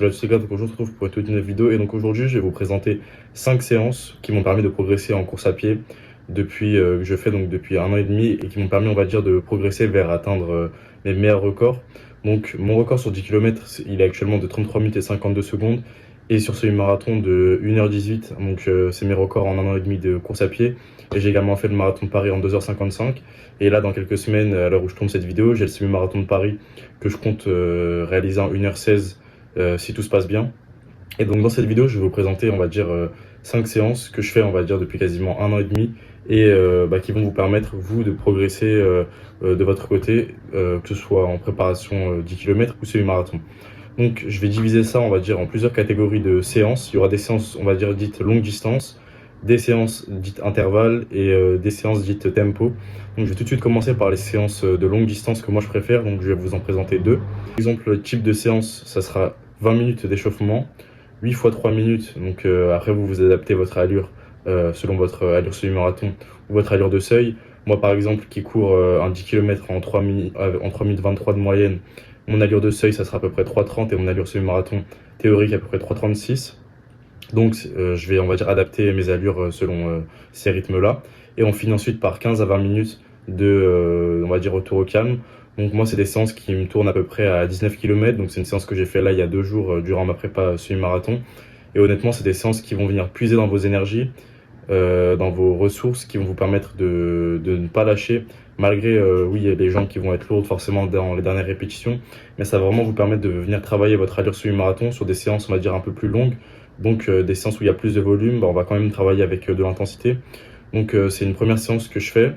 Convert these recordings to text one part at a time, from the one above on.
Salut à tous les gars, donc aujourd'hui on se retrouve pour une toute nouvelle vidéo et donc aujourd'hui je vais vous présenter 5 séances qui m'ont permis de progresser en course à pied depuis que je fais donc depuis 1 an et demi et qui m'ont permis on va dire de progresser vers atteindre mes meilleurs records. Donc mon record sur 10 km il est actuellement de 33 minutes et 52 secondes et sur ce marathon de 1h18, donc c'est mes records en 1 an et demi de course à pied. Et j'ai également fait le marathon de Paris en 2h55 et là dans quelques semaines à l'heure où je tourne cette vidéo j'ai le semi-marathon de Paris que je compte réaliser en 1h16 si tout se passe bien. Et donc dans cette vidéo, je vais vous présenter, on va dire, 5 séances que je fais, on va dire, depuis quasiment 1 an et demi et qui vont vous permettre, vous, de progresser de votre côté, que ce soit en préparation 10 km ou semi-marathon. Donc je vais diviser ça, on va dire, en plusieurs catégories de séances. Il y aura des séances, on va dire, dites longue distance, des séances dites intervalles et des séances dites tempo. Donc je vais tout de suite commencer par les séances de longue distance que moi je préfère, donc je vais vous en présenter deux. Par exemple, le type de séance, ça sera 20 minutes d'échauffement, 8 fois 3 minutes, donc après vous adaptez votre allure selon votre allure semi-marathon ou votre allure de seuil. Moi par exemple qui cours un 10 km en 3 minutes 23 de moyenne, mon allure de seuil ça sera à peu près 3,30 et mon allure semi-marathon théorique à peu près 3,36. Donc je vais on va dire adapter mes allures selon ces rythmes-là. Et on finit ensuite par 15 à 20 minutes de on va dire retour au calme. Donc moi c'est des séances qui me tournent à peu près à 19 km. Donc c'est une séance que j'ai fait là il y a 2 jours durant ma prépa semi-marathon. Et honnêtement c'est des séances qui vont venir puiser dans vos énergies, dans vos ressources, qui vont vous permettre de ne pas lâcher. Malgré, oui, il y a des gens qui vont être lourdes forcément dans les dernières répétitions, mais ça va vraiment vous permettre de venir travailler votre allure semi-marathon sur des séances, on va dire, un peu plus longues. Donc des séances où il y a plus de volume, bah, on va quand même travailler avec de l'intensité. Donc c'est une première séance que je fais.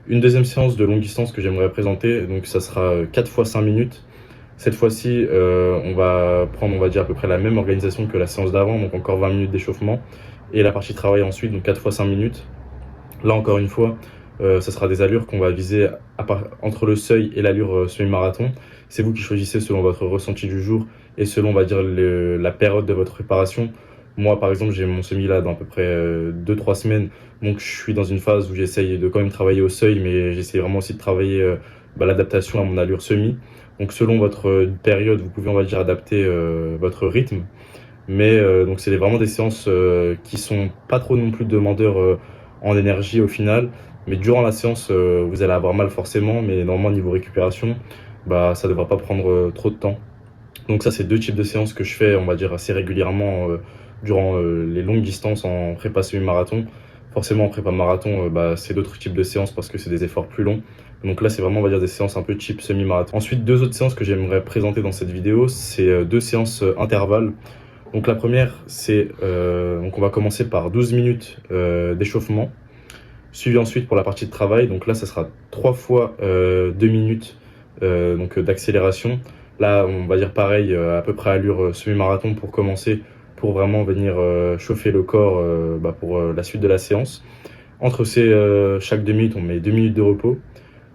Une deuxième séance de longue distance que j'aimerais présenter, donc ça sera 4 fois 5 minutes. Cette fois-ci, on va prendre, on va dire, à peu près la même organisation que la séance d'avant, donc encore 20 minutes d'échauffement. Et la partie travail ensuite, donc 4 fois 5 minutes. Là, encore une fois, ça sera des allures qu'on va viser entre le seuil et l'allure semi-marathon. C'est vous qui choisissez selon votre ressenti du jour et selon, on va dire, la période de votre préparation. Moi, par exemple, j'ai mon semi là dans à peu près 2-3 semaines. Donc, je suis dans une phase où j'essaye de quand même travailler au seuil, mais j'essaye vraiment aussi de travailler l'adaptation à mon allure semi. Donc, selon votre période, vous pouvez, on va dire, adapter votre rythme. Mais donc c'est vraiment des séances qui sont pas trop non plus demandeurs en énergie au final. Mais durant la séance, vous allez avoir mal forcément, mais normalement niveau récupération, bah ça devra pas prendre trop de temps. Donc ça c'est deux types de séances que je fais, on va dire assez régulièrement durant les longues distances en prépa semi-marathon. Forcément en prépa marathon, bah, c'est d'autres types de séances parce que c'est des efforts plus longs. Donc là c'est vraiment on va dire des séances un peu type semi-marathon. Ensuite deux autres séances que j'aimerais présenter dans cette vidéo, c'est deux séances intervalles. Donc la première, c'est donc on va commencer par 12 minutes d'échauffement, suivi ensuite pour la partie de travail. Donc là, ça sera 3 fois 2 minutes donc d'accélération. Là, on va dire pareil, à peu près allure semi-marathon pour commencer, pour vraiment venir chauffer le corps pour la suite de la séance. Entre chaque 2 minutes, on met 2 minutes de repos.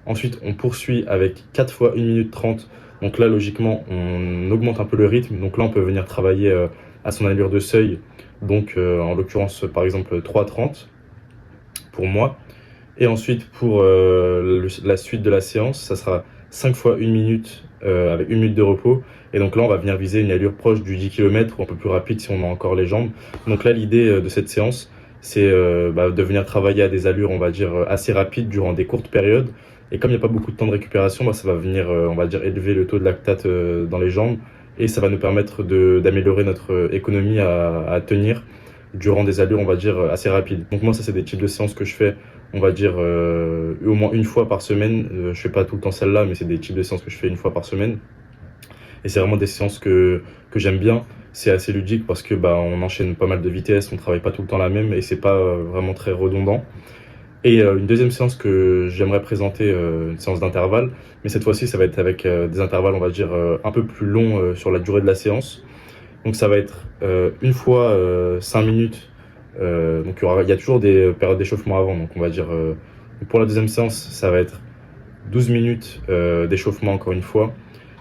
Ensuite, on poursuit avec 4 fois 1 minute 30. Donc là, logiquement, on augmente un peu le rythme. Donc là, on peut venir travailler à son allure de seuil. Donc, en l'occurrence, par exemple, 3,30 pour moi. Et ensuite, pour la suite de la séance, ça sera 5 fois 1 minute avec 1 minute de repos. Et donc là, on va venir viser une allure proche du 10 km ou un peu plus rapide si on a encore les jambes. Donc là, l'idée de cette séance, c'est de venir travailler à des allures, on va dire, assez rapides durant des courtes périodes. Et comme il n'y a pas beaucoup de temps de récupération, ça va venir, on va dire, élever le taux de lactate dans les jambes. Et ça va nous permettre d'améliorer notre économie à tenir durant des allures, on va dire, assez rapides. Donc moi, ça, c'est des types de séances que je fais, on va dire, au moins une fois par semaine. Je fais pas tout le temps celle-là, mais c'est des types de séances que je fais une fois par semaine. Et c'est vraiment des séances que j'aime bien. C'est assez ludique parce que on enchaîne pas mal de vitesses, on travaille pas tout le temps la même et c'est pas vraiment très redondant. Et une deuxième séance que j'aimerais présenter, une séance d'intervalle, mais cette fois-ci ça va être avec des intervalles on va dire un peu plus longs sur la durée de la séance. Donc ça va être une fois 5 minutes, donc il y a toujours des périodes d'échauffement avant, donc on va dire pour la deuxième séance ça va être 12 minutes d'échauffement encore une fois.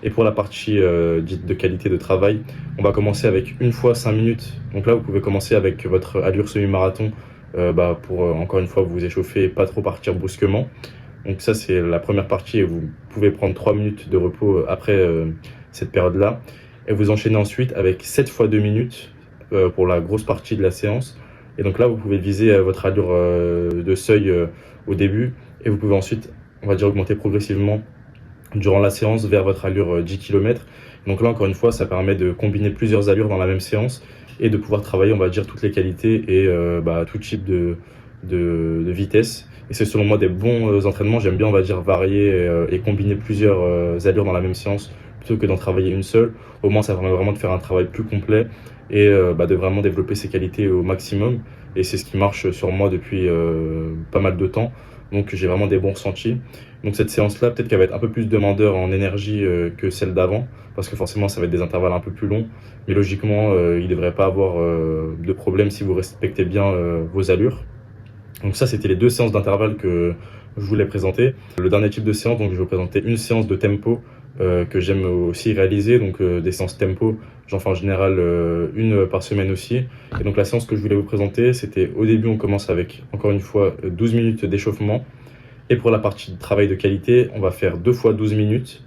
Et pour la partie dite de qualité de travail, on va commencer avec une fois 5 minutes. Donc là vous pouvez commencer avec votre allure semi-marathon pour encore une fois vous échauffer et pas trop partir brusquement. Donc ça c'est la première partie et vous pouvez prendre 3 minutes de repos après cette période-là. et vous enchaînez ensuite avec 7 fois 2 minutes pour la grosse partie de la séance. Et donc là, vous pouvez viser votre allure de seuil au début et vous pouvez ensuite, on va dire, augmenter progressivement durant la séance vers votre allure 10 km. Donc là, encore une fois, ça permet de combiner plusieurs allures dans la même séance et de pouvoir travailler, on va dire, toutes les qualités et tout type de vitesse. Et c'est selon moi des bons entraînements. J'aime bien, on va dire, varier et combiner plusieurs allures dans la même séance plutôt que d'en travailler une seule. Au moins, ça permet vraiment de faire un travail plus complet et de vraiment développer ses qualités au maximum. Et c'est ce qui marche sur moi depuis pas mal de temps. Donc j'ai vraiment des bons ressentis. Donc cette séance-là, peut-être qu'elle va être un peu plus demandeur en énergie que celle d'avant, parce que forcément ça va être des intervalles un peu plus longs. Mais logiquement, il ne devrait pas avoir de problème si vous respectez bien vos allures. Donc ça, c'était les 2 séances d'intervalle que je voulais présenter. Le dernier type de séance, donc je vais vous présenter une séance de tempo que j'aime aussi réaliser. Donc des séances tempo, j'en fais en général une par semaine aussi. Et donc la séance que je voulais vous présenter, c'était au début, on commence avec, encore une fois, 12 minutes d'échauffement. Et pour la partie de travail de qualité, on va faire 2 fois 12 minutes.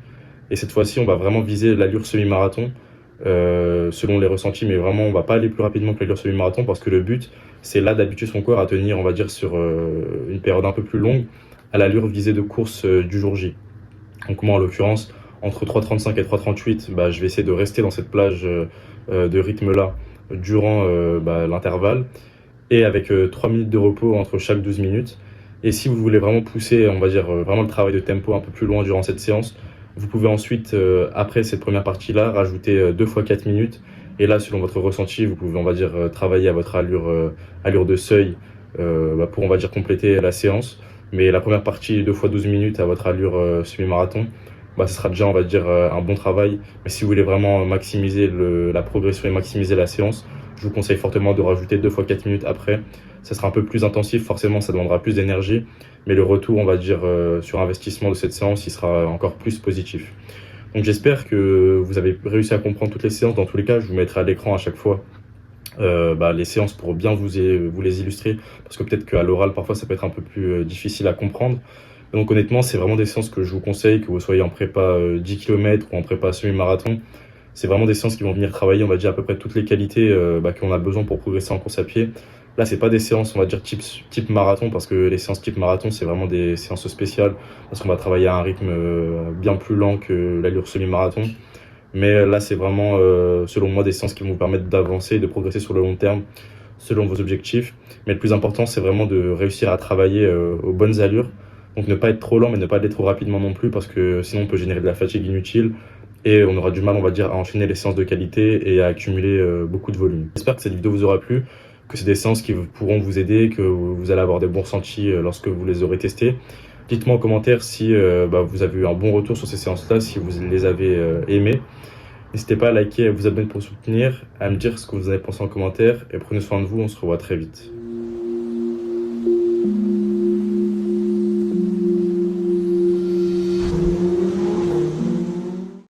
Et cette fois-ci, on va vraiment viser l'allure semi-marathon selon les ressentis, mais vraiment on va pas aller plus rapidement que l'allure semi-marathon parce que le but c'est là d'habituer son corps à tenir, on va dire, sur une période un peu plus longue à l'allure visée de course du jour J. Donc moi en l'occurrence entre 3,35 et 3,38, je vais essayer de rester dans cette plage de rythme là durant l'intervalle et avec 3 minutes de repos entre chaque 12 minutes. Et si vous voulez vraiment pousser, on va dire, vraiment le travail de tempo un peu plus loin durant cette séance, vous pouvez ensuite, après cette première partie-là, rajouter 2 fois 4 minutes. Et là, selon votre ressenti, vous pouvez, on va dire, travailler à votre allure de seuil pour, on va dire, compléter la séance. Mais la première partie, 2 fois 12 minutes à votre allure semi-marathon, ce sera déjà, on va dire, un bon travail. Mais si vous voulez vraiment maximiser la progression et maximiser la séance, je vous conseille fortement de rajouter 2 fois 4 minutes après. Ça sera un peu plus intensif, forcément, ça demandera plus d'énergie. Mais le retour, on va dire, sur investissement de cette séance, il sera encore plus positif. Donc j'espère que vous avez réussi à comprendre toutes les séances. Dans tous les cas, je vous mettrai à l'écran à chaque fois les séances pour bien vous les illustrer. Parce que peut-être qu'à l'oral, parfois, ça peut être un peu plus difficile à comprendre. Donc honnêtement, c'est vraiment des séances que je vous conseille, que vous soyez en prépa 10 km ou en prépa semi-marathon. C'est vraiment des séances qui vont venir travailler, on va dire, à peu près toutes les qualités qu'on a besoin pour progresser en course à pied. Là, c'est pas des séances, on va dire, type marathon, parce que les séances type marathon, c'est vraiment des séances spéciales, parce qu'on va travailler à un rythme bien plus lent que l'allure semi-marathon. Mais là, c'est vraiment, selon moi, des séances qui vont vous permettre d'avancer, de progresser sur le long terme, selon vos objectifs. Mais le plus important, c'est vraiment de réussir à travailler aux bonnes allures. Donc ne pas être trop lent, mais ne pas aller trop rapidement non plus, parce que sinon on peut générer de la fatigue inutile. Et on aura du mal, on va dire, à enchaîner les séances de qualité et à accumuler beaucoup de volume. J'espère que cette vidéo vous aura plu, que c'est des séances qui pourront vous aider, que vous allez avoir des bons ressentis lorsque vous les aurez testées. Dites-moi en commentaire si vous avez eu un bon retour sur ces séances-là, si vous les avez aimées. N'hésitez pas à liker et à vous abonner pour soutenir, à me dire ce que vous avez pensé en commentaire. Et prenez soin de vous, on se revoit très vite.